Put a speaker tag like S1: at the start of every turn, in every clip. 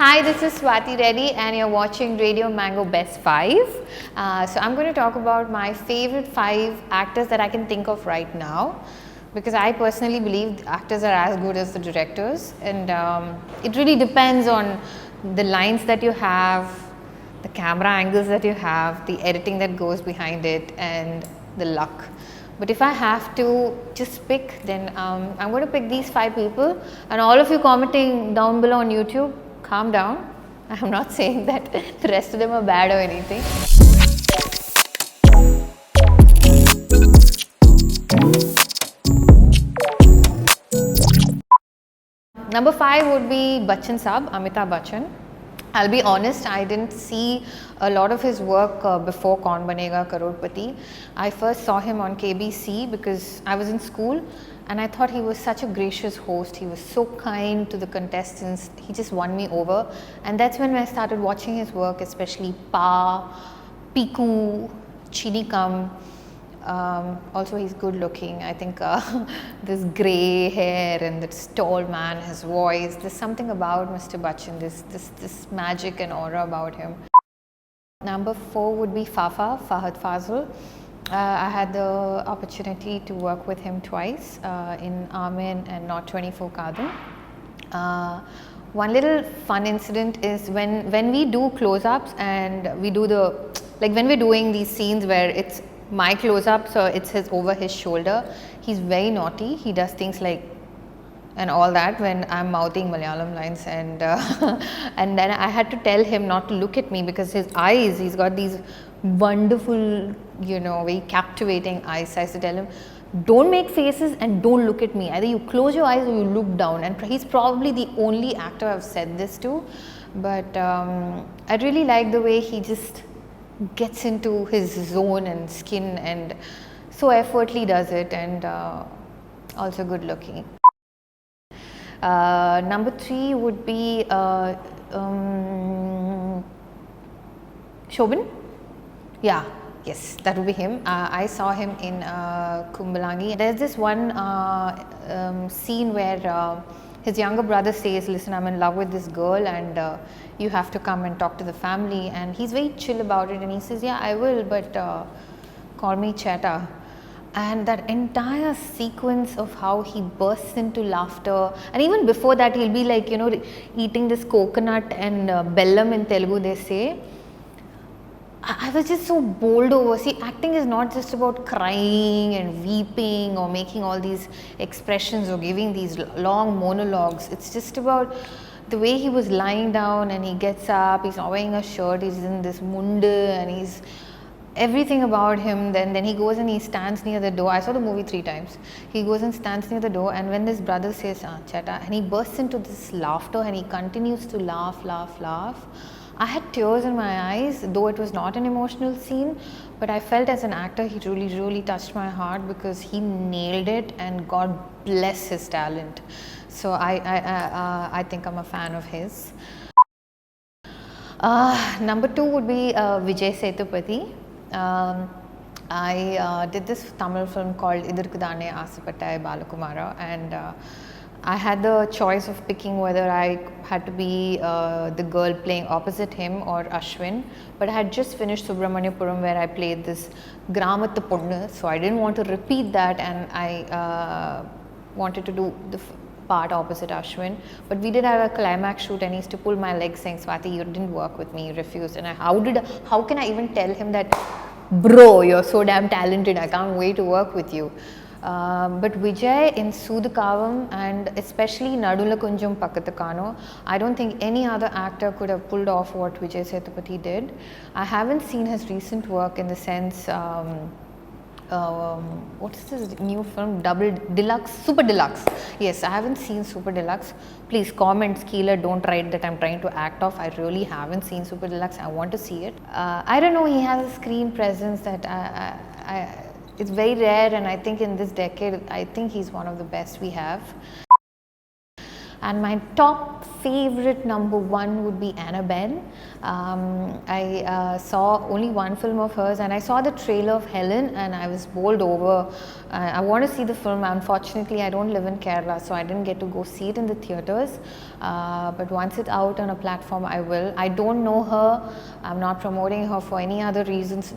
S1: Hi, this is Swathi Reddy and you're watching Radio Mango Best 5. So I'm going to talk about my favorite 5 actors that I can think of right now, because I personally believe actors are as good as the directors, and it really depends on the lines that you have, the camera angles that you have, the editing that goes behind it, and the luck. But if I have to just pick, then I'm going to pick these 5 people, and all of you commenting down below on YouTube, calm down. I'm not saying that the rest of them are bad or anything. Number 5 would be Bachchan Saab, Amitabh Bachchan. I'll be honest, I didn't see a lot of his work before Kaun Banega Crorepati. I first saw him on KBC because I was in school and I thought he was such a gracious host. He was so kind to the contestants. He just won me over, and that's when I started watching his work, especially Pa, Piku, Chini Kam. Also, he's good looking. I think this grey hair and this tall man, his voice, there's something about Mr. Bachchan, this magic and aura about him. Number 4 would be Fahad Fazil. I had the opportunity to work with him twice in Amin and Not 24 Kaatham. One little fun incident is when we do close-ups and we do when we're doing these scenes where it's my close-up, so it's over his shoulder, he's very naughty. He does things like and all that when I'm mouthing Malayalam lines, and and then I had to tell him not to look at me because his eyes, he's got these wonderful, very captivating eyes. I used to tell him, don't make faces and don't look at me. Either you close your eyes or you look down. And he's probably the only actor I've said this to, but I really like the way he just gets into his zone and skin, and so effortlessly does it, and also good looking. Number 3 would be Shobana. Yeah, yes, that would be him. I saw him in Kumbalangi. There's this one scene where his younger brother says, listen, I'm in love with this girl and you have to come and talk to the family, and he's very chill about it, and he says, yeah, I will, but call me Cheta. And that entire sequence of how he bursts into laughter, and even before that he'll be like, eating this coconut and bellam in Telugu they say. I was just so bowled over. See, acting is not just about crying and weeping or making all these expressions or giving these long monologues. It's just about the way he was lying down and he gets up, he's not wearing a shirt, he's in this mundu, and he's everything about him. Then he goes and he stands near the door. I saw the movie 3 times. He goes and stands near the door, and when this brother says Cheta, and he bursts into this laughter and he continues to laugh. I had tears in my eyes, though it was not an emotional scene, but I felt as an actor he really touched my heart because he nailed it, and God bless his talent. So I think I'm a fan of his. Number 2 would be Vijay Sethupathi. I did this Tamil film called Idirkudane Asapattai Balakumara, and I had the choice of picking whether I had to be the girl playing opposite him or Ashwin, but I had just finished Subramaniapuram where I played this Gramathu Ponnu, so I didn't want to repeat that, and I wanted to do the part opposite Ashwin. But we did have a climax shoot and he used to pull my leg saying, Swathi, you didn't work with me, you refused. And how can I even tell him that, bro, you're so damn talented, I can't wait to work with you. But Vijay in Soodhukavam and especially Nadula Kunjum Pakkathukano, I don't think any other actor could have pulled off what Vijay Sethupathi did. I haven't seen his recent work in the sense, what's this new film? Super Deluxe. Yes, I haven't seen Super Deluxe. Please comment, Skeeler, don't write that I'm trying to act off. I really haven't seen Super Deluxe. I want to see it. I don't know, he has a screen presence that it's very rare, and I think in this decade, I think he's one of the best we have. And my top favorite number one would be Anabel. I saw only one film of hers, and I saw the trailer of Helen and I was bowled over. I want to see the film. Unfortunately, I don't live in Kerala, so I didn't get to go see it in the theatres. But once it's out on a platform, I will. I don't know her. I'm not promoting her for any other reasons.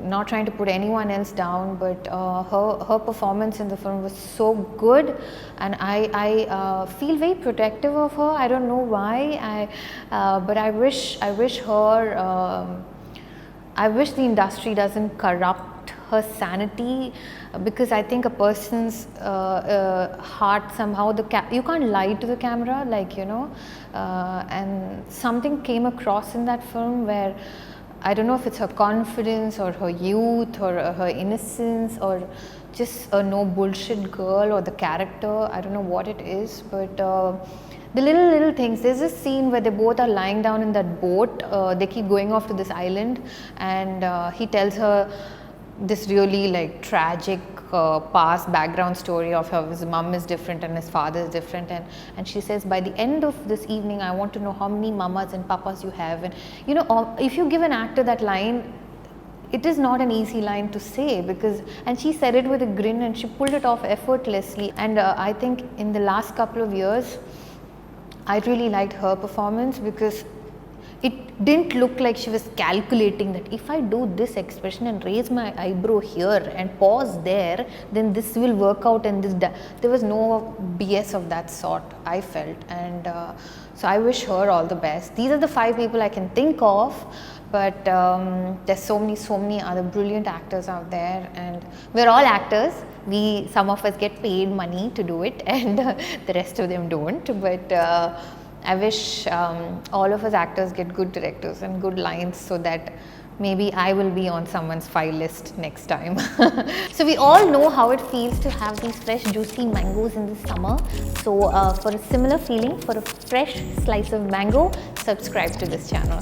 S1: Not trying to put anyone else down, but her performance in the film was so good, and I feel very protective of her. I don't know why. But I wish her. I wish the industry doesn't corrupt her sanity, because I think a person's heart somehow you can't lie to the camera, like, you know. And something came across in that film where I don't know if it's her confidence or her youth or her innocence or just a no bullshit girl or the character. I don't know what it is, but the little things. There's this scene where they both are lying down in that boat. They keep going off to this island, and he tells her this really like tragic past background story of how his mom is different and his father is different, and she says, by the end of this evening I want to know how many mamas and papas you have. And you know, if you give an actor that line, it is not an easy line to say, because, and she said it with a grin and she pulled it off effortlessly. And I think in the last couple of years I really liked her performance, because it didn't look like she was calculating that if I do this expression and raise my eyebrow here and pause there, then this will work out, and this there was no BS of that sort, I felt. And so I wish her all the best. These are the 5 people I can think of, but there's so many other brilliant actors out there, and we're all actors. Some of us get paid money to do it, and the rest of them don't, but I wish all of us actors get good directors and good lines, so that maybe I will be on someone's file list next time. So we all know how it feels to have these fresh juicy mangoes in the summer. So for a similar feeling, for a fresh slice of mango, subscribe to this channel.